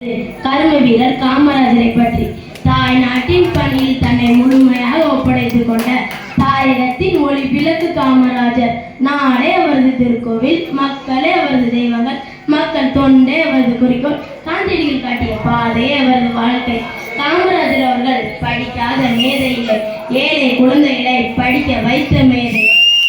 கர்ம வீரர் காமராஜரை பற்றி. தாய் நாட்டின் பணியில் தன்னை முழுமையாக ஒப்படைத்துக் கொண்ட தாயகத்தின் ஒளி விளக்கு காமராஜர். நாடே அவரது திருக்கோவில், மக்களே அவரது தெய்வங்கள், மக்கள் தொண்டே அவரது குறிக்கோள், காந்தியடிகள் காட்டிய பாதையே அவரது வாழ்க்கை. காமராஜர் அவர்கள் படிக்காத மேதை இல்லை, ஏழை குழந்தைகளை படிக்க வைத்த மேதை.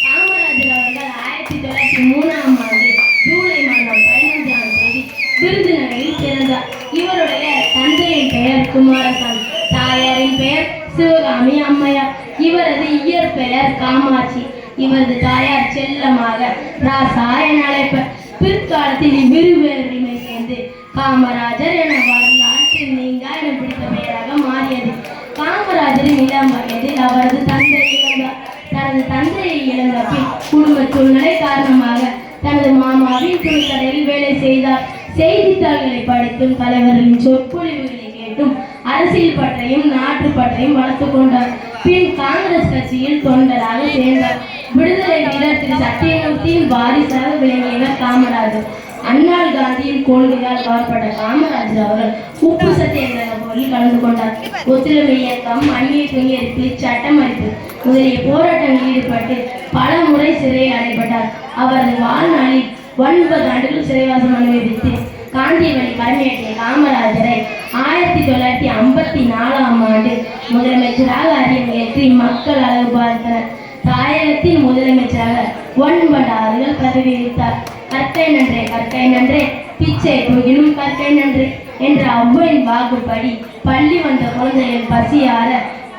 காமராஜர் அவர்கள் 1903ஆம் ஆண்டு ஜூலை மாதம் 15ஆம் தேதி விருதுநகரில் பிறந்தார். இவருடைய தந்தையின் பெயர் குமாரசாமி, தாயாரின் பெயர் சிவகாமி அம்மையார். இவரது இயற்பெயர் காமாட்சி. இவரது தாயார் செல்லமாக ராசா என அழைப்பர். பிற்காலத்தில் இவ்விருவருமே சேர்ந்து காமராஜர் என வரலாற்றில் நீங்கா என பிடித்த பெயராக மாறியது. காமராஜரின் இளம் வயதில் அவரது தந்தை இழந்தார். தனது தந்தையை இழந்த பின் குடும்ப சூழ்நிலை காரணமாக தனது மாமாவின் துணிக்கடையில் வேலை செய்தார். செய்தித்தாள்களை படித்தும் தலைவர்களின் சொற்பொழிவுகளை கேட்டும் அரசியல் பற்றையும் நாட்டு பற்றையும் வளர்த்துக் கொண்டார். பின் காங்கிரஸ் கட்சியில் தொண்டராக சேர்ந்தார். விடுதலை வீரர் திரு சத்தியமூர்த்தியின் வாரிசாக விளங்கியவர் காமராஜர். அண்ணாள் காந்தியின் கொள்கையால் கவர்ப்பட்ட காமராஜர் அவர்கள் உப்பு சத்தியாகிரக போரில் கலந்து கொண்டார். ஒத்துழைப்பு இயக்கம், அந்நிய துணியரிப்பு, சட்டமளிப்பு முதலிய போராட்டங்களில் ஈடுபட்டு பல முறை சிறையில் அடைபட்டார். அவரது வாழ்நாளில் 9 ஆண்டுகள் சிறைவாசம் அனுபவித்து காந்திய வழி கடமையாற்றிய காமராஜரை 1954ஆம் ஆண்டு முதலமைச்சராக அறிவியேற்றி மக்கள் அழகு பார்த்தனர். தாயகத்தின் முதலமைச்சராக 9 ஆண்டுகள் பதவி வகித்தார். கற்கை நன்றே கற்கை நன்றே, பிச்சை போகினும் கற்கை நன்றே என்ற அவ்வையின் வாக்குப்படி பள்ளி வந்த குழந்தைகள் பசியார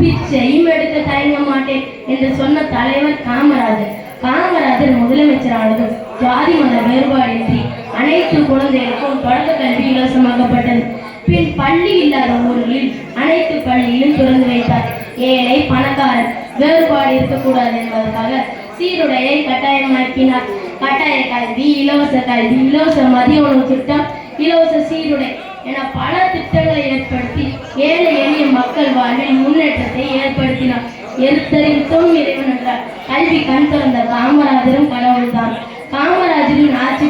பிச்சையும் எடுக்க தயங்க மாட்டேன் என்று சொன்ன தலைவர் காமராஜர். காமராஜர் முதலமைச்சரானதும் ஜாதி மத வேறுபாடின்றி அனைத்து குழந்தைகளுக்கும் தொடக்க கல்வி இலவசமாக்கப்பட்டது. பின் பள்ளி இல்லாத ஊர்களில் அனைத்து பள்ளியிலும் திறந்து வைத்தார். ஏழை பணக்காரர் வேறுபாடு இருக்கக்கூடாது என்பதற்காக சீருடையை கட்டாயமாக்கினார். கட்டாய கல்வி, இலவச கல்வி, இலவச மதிய உணவு திட்டம், இலவச சீருடை என பல திட்டங்களை ஏற்படுத்தி ஏழை எளிய மக்கள் வாழ்வில் முன்னேற்றத்தை ஏற்படுத்தினார். எழுத்தறிவித்தோம் இறைவன் என்றார். கல்வி கண் திறந்த காமராஜரும் கடவுள்தான். காமராஜரின் ஆட்சி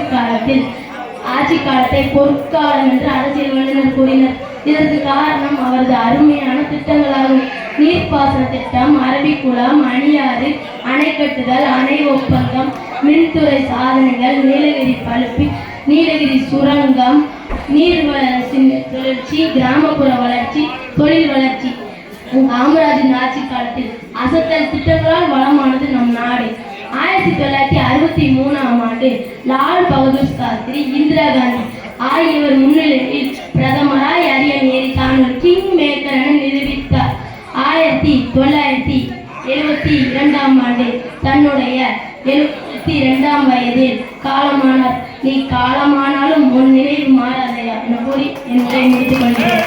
காலத்தை பொற்காலம் என்று அரசியல் வல்லுநர் கூறினர். இதற்கு காரணம் அவரது அருமையான திட்டங்களாகும். நீர்ப்பாசன திட்டம், அரபிக்குளம், அணியாறு அணை கட்டுதல், அணை ஒப்பந்தம், மின்துறை சாதனைகள், நீலகிரி பழுப்பு, நீலகிரி சுரங்கம், நீர் சுழற்சி, கிராமப்புற வளர்ச்சி, தொழில் வளர்ச்சி. காமராஜின் ஆட்சி காலத்தில் அசத்தல் திட்டங்களால் வளமானது நம் நாடு. 1963ஆம் ஆண்டு லால் பகதூர் சாஸ்திரி, இந்திரா காந்தி ஆகியோர் முன்னிலையில் பிரதமராய் அரியணை ஏறி தான் ஒரு கிங் மேக்கர் என நிரூபித்தார். 1972ஆம் ஆண்டு தன்னுடைய 72ஆம் வயதில் காலமானார். நீ காலமானாலும் உன் நினைவு மாறாதையா என கூறி என்னை முடித்துக் கொள்கிறேன்.